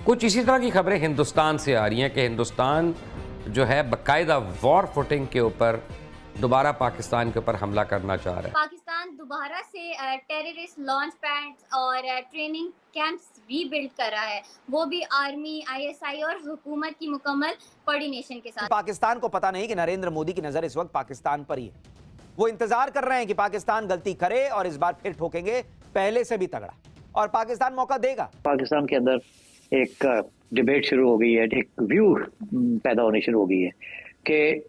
कुछ इसी तरह की खबरें हिंदुस्तान से आ रही हैं कि हिंदुस्तान जो है बाकायदा वॉर फुटिंग के ऊपर दोबारा पाकिस्तान के ऊपर हमला करना चाह रहा है। पाकिस्तान दोबारा से टेररिस्ट लॉन्च पैड्स और ट्रेनिंग कैंप्स रीबिल्ड कर रहा है, वो भी आर्मी, आईएसआई और हुकूमत की मुकम्मल कोऑर्डिनेशन के साथ। पाकिस्तान को पता नहीं कि नरेंद्र मोदी की नजर इस वक्त पाकिस्तान पर ही है। वो इंतजार कर रहे हैं कि पाकिस्तान गलती करे और इस बार फिर ठोकेंगे पहले से भी तगड़ा, और पाकिस्तान मौका देगा। पाकिस्तान के अंदर एक डिबेट शुरू हो गई है, एक व्यू पैदा होनी शुरू हो गई है कि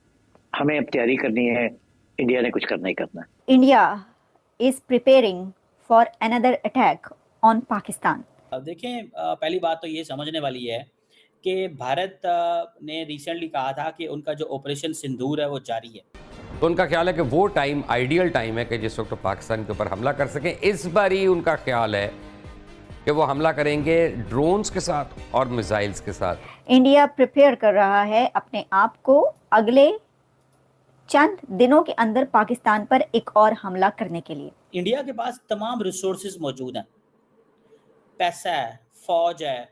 हमें अब तैयारी करनी है, इंडिया ने कुछ करना ही करना है। India is preparing for another attack on Pakistan. अब देखें, पहली बात तो ये समझने वाली है कि भारत ने रिसेंटली कहा था कि उनका जो ऑपरेशन सिंदूर है वो जारी है। तो उनका ख्याल है कि वो टाइम आइडियल टाइम है कि जिस वक्त पाकिस्तान के ऊपर हमला कर सकें। इस बार ही उनका ख्याल है कि वो हमला करेंगे ड्रोन्स के साथ और मिसाइल्स के साथ। इंडिया प्रिपेयर कर रहा है अपने आप को अगले चंद दिनों के अंदर पाकिस्तान पर एक और हमला करने के लिए। इंडिया के पास तमाम रिसोर्सेज मौजूद हैं, पैसा है, फौज है,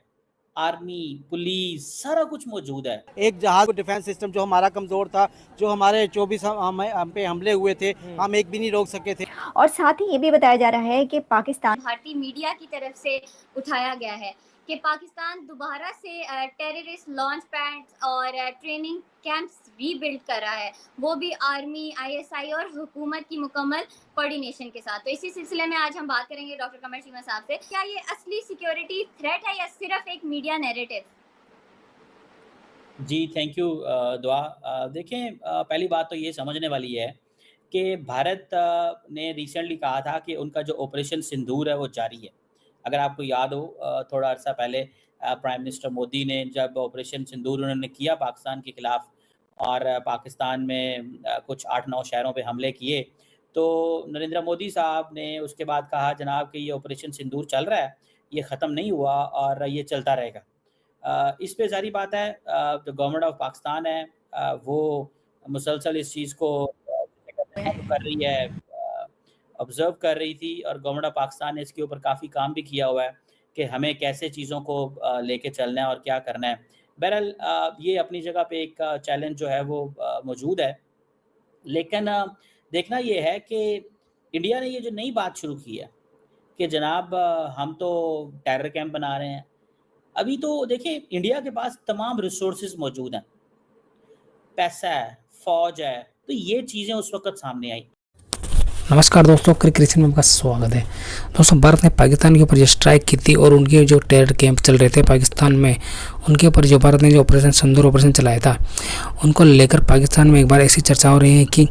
आर्मी, पुलिस, सारा कुछ मौजूद है। एक जहाज डिफेंस सिस्टम जो हमारा कमजोर था, जो हमारे 24 हम पे हमले हुए थे, हम एक भी नहीं रोक सके थे। और साथ ही ये भी बताया जा रहा है कि पाकिस्तान भारतीय मीडिया की तरफ से उठाया गया है कि पाकिस्तान दोबारा से टेररिस्ट लॉन्च पैड्स और ट्रेनिंग कैंप्स रीबिल्ड कर रहा है, वो भी आर्मी, आईएसआई और हुकूमत की मुकम्मल कोऑर्डिनेशन के साथ। तो इसी सिलसिले में आज हम बात करेंगे डॉक्टर कमर चीमा साहब से, क्या ये असली सिक्योरिटी थ्रेट है या सिर्फ एक मीडिया नैरेटिव? जी, थैंक यू दुआ। देखें, पहली बात तो ये समझने वाली है कि भारत ने रिसेंटली कहा था कि उनका जो ऑपरेशन सिंदूर है वो जारी है। अगर आपको याद हो, थोड़ा अर्सा पहले प्राइम मिनिस्टर मोदी ने जब ऑपरेशन सिंदूर उन्होंने किया पाकिस्तान के ख़िलाफ़ और पाकिस्तान में कुछ 8-9 शहरों पे हमले किए, तो नरेंद्र मोदी साहब ने उसके बाद कहा जनाब कि ये ऑपरेशन सिंदूर चल रहा है, ये ख़त्म नहीं हुआ और ये चलता रहेगा। इस पे ज़ाहिर बात है जो गवर्नमेंट ऑफ पाकिस्तान है वो मुसलसल इस चीज़ को कर रही है, ऑब्ज़र्व कर रही थी, और गवर्नमेंट ऑफ पाकिस्तान ने इसके ऊपर काफ़ी काम भी किया हुआ है कि हमें कैसे चीज़ों को लेके चलना है और क्या करना है। बहरहाल ये अपनी जगह पे एक चैलेंज जो है वो मौजूद है, लेकिन देखना ये है कि इंडिया ने ये जो नई बात शुरू की है कि जनाब हम तो टेरर कैंप बना रहे हैं। अभी तो देखिए, इंडिया के पास तमाम रिसोर्सेज मौजूद हैं, पैसा है, फौज है, तो ये चीज़ें उस वक़्त सामने आई। नमस्कार दोस्तों, क्रिकेट में आपका स्वागत है। दोस्तों, भारत ने पाकिस्तान के ऊपर जो स्ट्राइक की थी और उनके जो टेरर कैंप चल रहे थे पाकिस्तान में, उनके ऊपर जो भारत ने जो ऑपरेशन सिंदूर ऑपरेशन चलाया था, उनको लेकर पाकिस्तान में एक बार ऐसी चर्चा हो रही है कि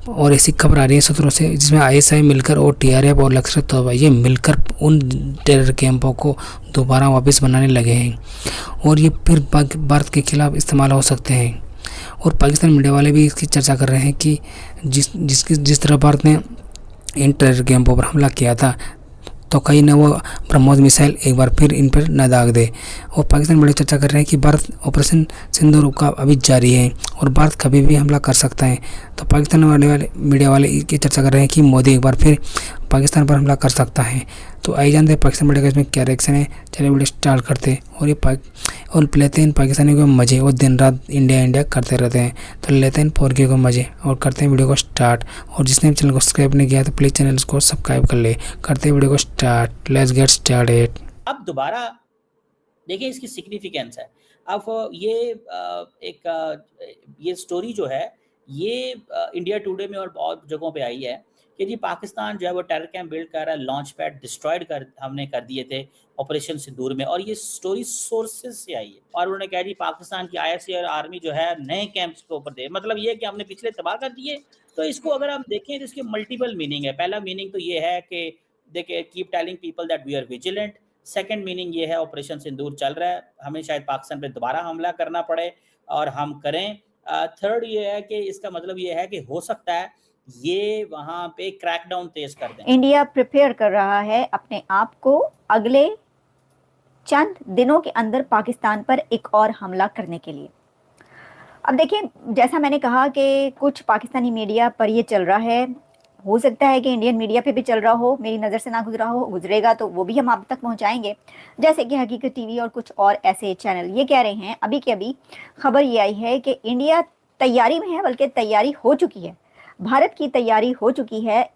और ऐसी खबर आ रही है सूत्रों से, जिसमें आईएसआई मिलकर और टीआरएफ और लश्कर तोयबा ये मिलकर उन टेरर कैंपों को दोबारा वापस बनाने लगे हैं और ये फिर भारत के खिलाफ इस्तेमाल हो सकते हैं। और पाकिस्तान मीडिया वाले भी इसकी चर्चा कर रहे हैं कि जिस तरह भारत ने इन टेरर कैंपों पर हमला किया था, तो कहीं न वो ब्रह्मोस मिसाइल एक बार फिर इन पर न दाग दे। और पाकिस्तान मीडिया चर्चा कर रहे हैं कि भारत ऑपरेशन सिंदूर का अभी जारी है और भारत कभी भी हमला कर सकता है। तो पाकिस्तान वाले मीडिया वाले ये चर्चा कर रहे हैं कि मोदी एक बार फिर पाकिस्तान पर हमला कर सकता है। तो आइए जानते हैं पाकिस्तान मीडिया का इसमें क्या रिएक्शन है। चलिए वीडियो स्टार्ट करते हैं और लेते हैं पाकिस्तानियों को मज़े, और दिन रात इंडिया करते रहते हैं। तो लेते हैं फोरके को मज़े और करते हैं वीडियो को स्टार्ट। और जिसने भी चैनल को सब्सक्राइब नहीं किया तो प्लीज़ चैनल को सब्सक्राइब कर ले। करते हैं वीडियो को स्टार्ट, लेट्स गेट स्टार्टेड। अब दोबारा देखिए इसकी सिग्निफिकेंस है। अब ये स्टोरी जो है ये इंडिया टुडे में और बहुत जगहों पे आई है कि जी पाकिस्तान जो है वो टेरर कैंप बिल्ड कर रहा है, लॉन्च पैड डिस्ट्रॉयड हमने कर दिए थे ऑपरेशन सिंदूर में, और ये स्टोरी सोर्सेज से आई है। और उन्होंने कहा जी पाकिस्तान की आईएसआई और आर्मी जो है नए कैंप्स के ऊपर दे, मतलब ये कि हमने पिछले तबाह कर दिए। तो इसको अगर हम देखें तो इसके मल्टीपल मीनिंग है। पहला मीनिंग तो ये है कि देखिए, keep telling people that we are vigilant. Second meaning ये है ऑपरेशन सिंदूर चल रहा है, हमें शायद पाकिस्तान पे दोबारा हमला करना पड़े और हम करें। थर्ड ये है कि इसका मतलब ये है कि हो सकता है ये वहाँ पे क्रैकडाउन तेज कर दें। इंडिया प्रिपेयर कर रहा है अपने आप को अगले चंद दिनों के अंदर पाकिस्तान पर एक और हमला करने के लिए। अब देखिए, जैसा मैंने कहा कि कुछ पाकिस्तानी मीडिया पर ये चल रहा है, हो सकता है कि इंडियन मीडिया पे भी चल रहा हो, मेरी नज़र से ना गुजरा हो, गुजरेगा तो वो भी हम आप तक पहुंचाएंगे, जैसे कि हकीकत टीवी और कुछ और ऐसे चैनल ये कह रहे हैं। अभी के अभी खबर ये आई है कि इंडिया तैयारी में है, बल्कि तैयारी हो चुकी है, भारत की तैयारी हो चुकी है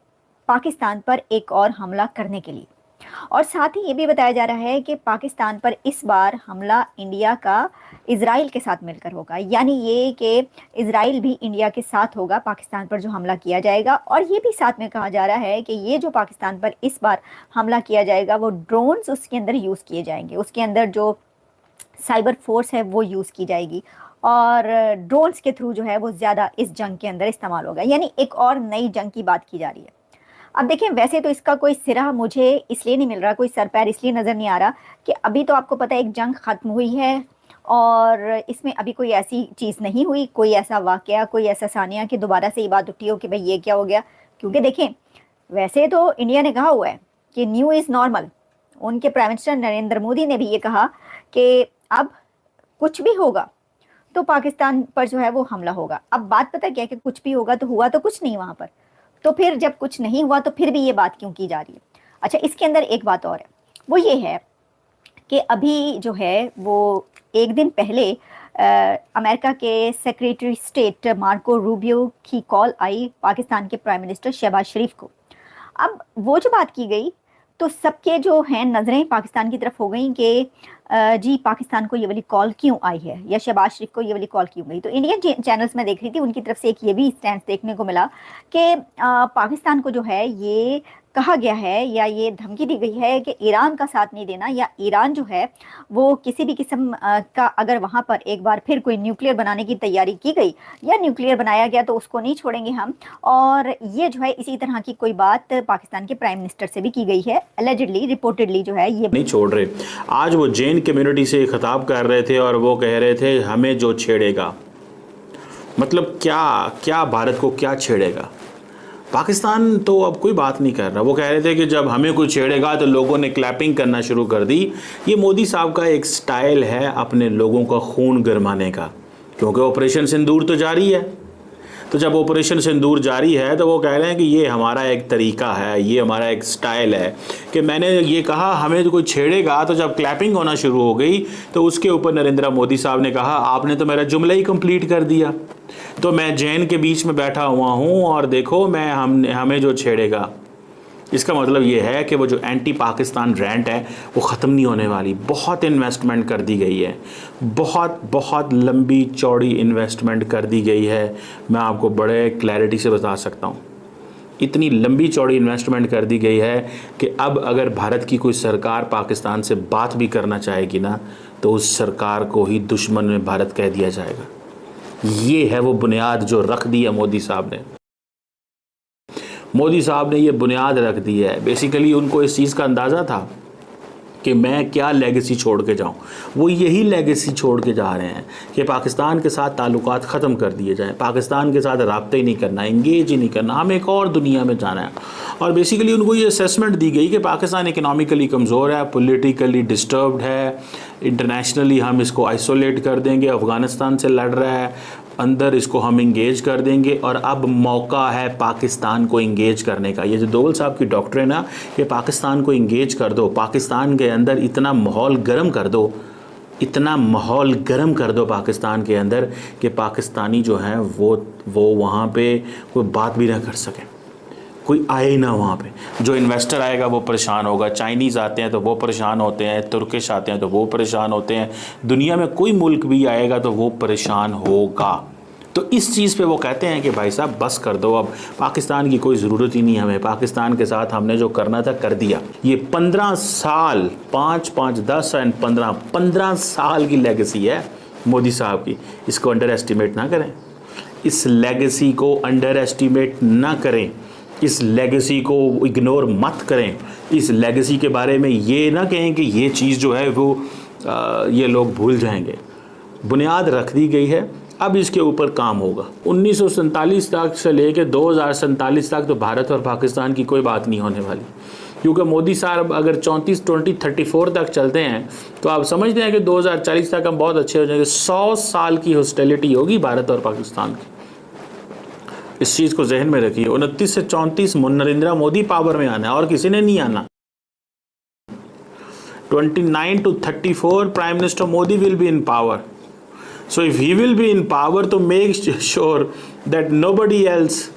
पाकिस्तान पर एक और हमला करने के लिए। और साथ ही ये भी बताया जा रहा है कि पाकिस्तान पर इस बार हमला इंडिया का इजराइल के साथ मिलकर होगा, यानी ये कि इजराइल भी इंडिया के साथ होगा पाकिस्तान पर जो हमला किया जाएगा। और ये भी साथ में कहा जा रहा है कि ये जो पाकिस्तान पर इस बार हमला किया जाएगा वो ड्रोन्स उसके अंदर यूज़ किए जाएंगे, उसके अंदर जो साइबर फोर्स है वो यूज़ की जाएगी और ड्रोन्स के थ्रू जो है वो ज़्यादा इस जंग के अंदर इस्तेमाल होगा, यानी एक और नई जंग की बात की जा रही है। अब देखें, वैसे तो इसका कोई सिरा मुझे इसलिए नहीं मिल रहा, कोई सर पैर इसलिए नज़र नहीं आ रहा कि अभी तो आपको पता है एक जंग ख़त्म हुई है और इसमें अभी कोई ऐसी चीज़ नहीं हुई, कोई ऐसा वाक़या, कोई ऐसा सानिया कि दोबारा से ये बात उठी हो कि भाई ये क्या हो गया। क्योंकि देखें, वैसे तो इंडिया ने कहा हुआ है कि न्यू इज़ नॉर्मल, उनके प्राइम मिनिस्टर नरेंद्र मोदी ने भी ये कहा कि अब कुछ भी होगा तो पाकिस्तान पर जो है वो हमला होगा। अब बात पता क्या है कि कुछ भी होगा तो हुआ तो कुछ नहीं वहाँ पर, तो फिर जब कुछ नहीं हुआ तो फिर भी ये बात क्यों की जा रही है। अच्छा, इसके अंदर एक बात और है, वो ये है कि अभी जो है वो एक दिन पहले अमेरिका के सेक्रेटरी स्टेट मार्को रूबियो की कॉल आई पाकिस्तान के प्राइम मिनिस्टर शहबाज शरीफ को। अब वो जो बात की गई तो सबके जो हैं नज़रें पाकिस्तान की तरफ हो गई कि जी पाकिस्तान को ये वाली कॉल क्यों आई है या शहबाज शरीफ को ये वाली कॉल क्यों गई। तो इंडियन चैनल्स में देख रही थी, उनकी तरफ से एक ये भी स्टैंड देखने को मिला कि पाकिस्तान को जो है ये कहा गया है या ये धमकी दी गई है कि ईरान का साथ नहीं देना, या ईरान जो है वो किसी भी किस्म का अगर वहाँ पर एक बार फिर कोई न्यूक्लियर बनाने की तैयारी की गई या न्यूक्लियर बनाया गया तो उसको नहीं छोड़ेंगे हम। और ये जो है इसी तरह की कोई बात पाकिस्तान के प्राइम मिनिस्टर से भी की गई है, एलिजिडली रिपोर्टेडली जो है ये नहीं छोड़ रहे। आज वो जैन कम्युनिटी से खिताब कर रहे थे और वो कह रहे थे हमें जो छेड़ेगा, मतलब क्या भारत को क्या छेड़ेगा। पाकिस्तान तो अब कोई बात नहीं कर रहा। वो कह रहे थे कि जब हमें कोई छेड़ेगा तो लोगों ने क्लैपिंग करना शुरू कर दी। ये मोदी साहब का एक स्टाइल है अपने लोगों का खून गरमाने का, क्योंकि ऑपरेशन सिंदूर तो जारी है। तो जब ऑपरेशन सिंदूर जारी है तो वो कह रहे हैं कि ये हमारा एक तरीका है, ये हमारा एक स्टाइल है कि मैंने ये कहा हमें तो कोई छेड़ेगा, तो जब क्लैपिंग होना शुरू हो गई तो उसके ऊपर नरेंद्र मोदी साहब ने कहा आपने तो मेरा जुमला ही कंप्लीट कर दिया, तो मैं जैन के बीच में बैठा हुआ हूँ और देखो मैं हमें जो छेड़ेगा। इसका मतलब ये है कि वो जो एंटी पाकिस्तान रैंट है वो ख़त्म नहीं होने वाली। बहुत इन्वेस्टमेंट कर दी गई है, बहुत लंबी चौड़ी इन्वेस्टमेंट कर दी गई है। मैं आपको बड़े क्लैरिटी से बता सकता हूँ, इतनी लंबी चौड़ी इन्वेस्टमेंट कर दी गई है कि अब अगर भारत की कोई सरकार पाकिस्तान से बात भी करना चाहेगी ना तो उस सरकार को ही दुश्मन में भारत कह दिया जाएगा। ये है वो बुनियाद जो रख दी है मोदी साहब ने। मोदी साहब ने ये बुनियाद रख दी है। बेसिकली उनको इस चीज़ का अंदाज़ा था कि मैं क्या लेगेसी छोड़ के जाऊं। वो यही लेगेसी छोड़ के जा रहे हैं कि पाकिस्तान के साथ ताल्लुकात ख़त्म कर दिए जाएं, पाकिस्तान के साथ राब्ते ही नहीं करना, इंगेज ही नहीं करना, हम एक और दुनिया में जाना है। और बेसिकली उनको ये असेसमेंट दी गई कि पाकिस्तान इकनॉमिकली कमज़ोर है, पॉलिटिकली डिस्टर्ब्ड है, इंटरनेशनली हम इसको आइसोलेट कर देंगे, अफ़गानिस्तान से लड़ रहा है, अंदर इसको हम इंगेज कर देंगे और अब मौका है पाकिस्तान को इंगेज करने का। ये जो दोवल साहब की डॉक्ट्रिन है कि पाकिस्तान को इंगेज कर दो, पाकिस्तान के अंदर इतना माहौल गर्म कर दो, इतना माहौल गर्म कर दो पाकिस्तान के अंदर कि पाकिस्तानी जो हैं वो वहाँ पे कोई बात भी ना कर सकें, कोई आए ही ना वहाँ पे। जो इन्वेस्टर आएगा वो परेशान होगा, चाइनीज़ आते हैं तो वो परेशान होते हैं, तुर्किश आते हैं तो वो परेशान होते हैं, दुनिया में कोई मुल्क भी आएगा तो वो परेशान होगा। तो इस चीज़ पे वो कहते हैं कि भाई साहब बस कर दो, अब पाकिस्तान की कोई ज़रूरत ही नहीं हमें, पाकिस्तान के साथ हमने जो करना था कर दिया। ये 15 साल 5, 10 एंड 15 साल की लेगेसी है मोदी साहब की। इसको अंडर एस्टिमेट ना करें, इस लेगेसी को अंडर एस्टिमेट ना करें, इस लेगेसी को इग्नोर मत करें। इस लेगेसी के बारे में ये ना कहें कि ये चीज़ जो है वो ये लोग भूल जाएंगे। बुनियाद रख दी गई है, अब इसके ऊपर काम होगा। 1947 तक से लेकर 2047 तक तो भारत और पाकिस्तान की कोई बात नहीं होने वाली, क्योंकि मोदी साहब अगर 2034 तक चलते हैं तो आप समझते हैं कि 2040 तक हम बहुत अच्छे हो जाएंगे। 100 साल की हॉस्टिलिटी होगी भारत और पाकिस्तान की। इस चीज़ को जहन में रखिए। 29 से 34 नरेंद्र मोदी पावर में आना है और किसी ने नहीं आना। 29 to 34 Prime Minister Modi will be in power. So if he will be in power, to make sure that nobody else